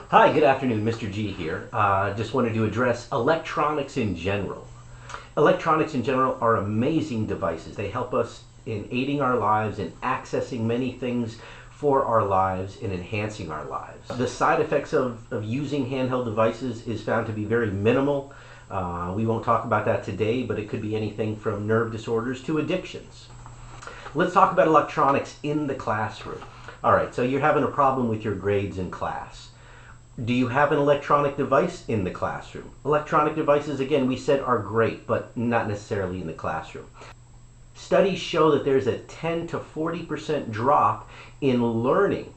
Hi, good afternoon, Mr. G here. Just wanted to address electronics in general. Electronics in general are amazing devices. They help us in aiding our lives and accessing many things for our lives and enhancing our lives. The side effects of using handheld devices is found to be very minimal. We won't talk about that today, but it could be anything from nerve disorders to addictions. Let's talk about electronics in the classroom. All right, so you're having a problem with your grades in class. Do you have an electronic device in the classroom? Electronic devices, again, we said are great, but not necessarily in the classroom. Studies show that there's a 10 to 40% drop in learning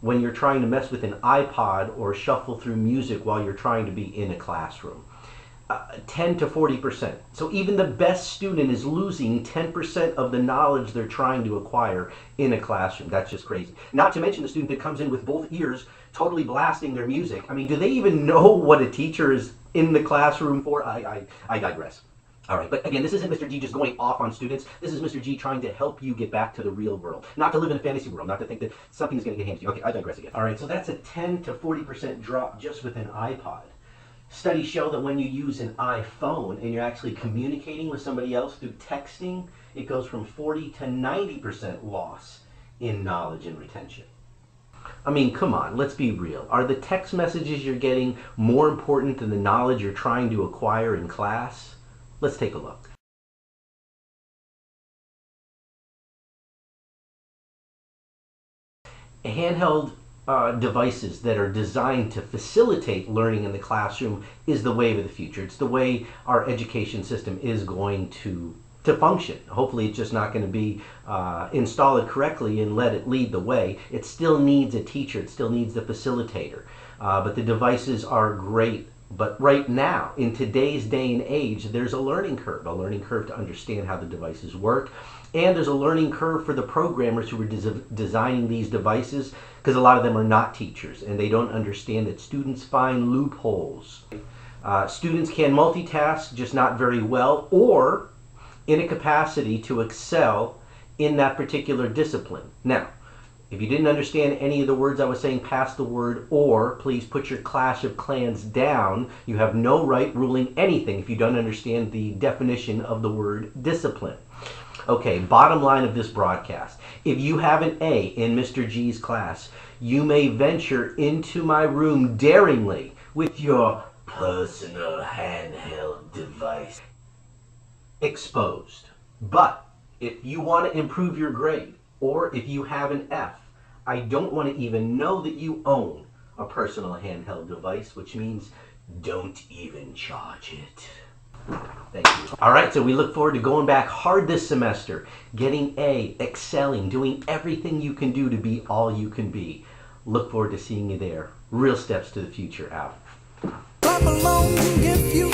when you're trying to mess with an iPod or shuffle through music while you're trying to be in a classroom. 10 to 40%. So even the best student is losing 10% of the knowledge they're trying to acquire in a classroom. That's just crazy. Not to mention the student that comes in with both ears totally blasting their music. I mean, do they even know what a teacher is in the classroom for? I digress. All right, but again, this isn't Mr. G just going off on students. This is Mr. G trying to help you get back to the real world. Not to live in a fantasy world, not to think that something's going to get handed to you. Okay, I digress again. All right, so that's a 10 to 40% drop just with an iPod. Studies show that when you use an iPhone and you're actually communicating with somebody else through texting, it goes from 40 to 90% loss in knowledge and retention. I mean, come on, let's be real. Are the text messages you're getting more important than the knowledge you're trying to acquire in class? Let's take a look. Handheld devices that are designed to facilitate learning in the classroom is the wave of the future. It's the way our education system is going to function. Hopefully it's just not going to be install it correctly and let it lead the way. It still needs a teacher. It still needs the facilitator. But the devices are great. But right now, in today's day and age, there's a learning curve to understand how the devices work. And there's a learning curve for the programmers who are designing these devices, because a lot of them are not teachers and they don't understand that students find loopholes. Students can multitask, just not very well, or in a capacity to excel in that particular discipline. Now, if you didn't understand any of the words I was saying past the word "or," please put your Clash of Clans down. You have no right ruling anything if you don't understand the definition of the word discipline. Okay, bottom line of this broadcast. If you have an A in Mr. G's class, you may venture into my room daringly with your personal handheld device exposed. But if you want to improve your grade, or if you have an F, I don't want to even know that you own a personal handheld device, which means don't even charge it. Thank you. All right, so we look forward to going back hard this semester, getting A, excelling, doing everything you can do to be all you can be. Look forward to seeing you there. Real steps to the future out. Clap along if you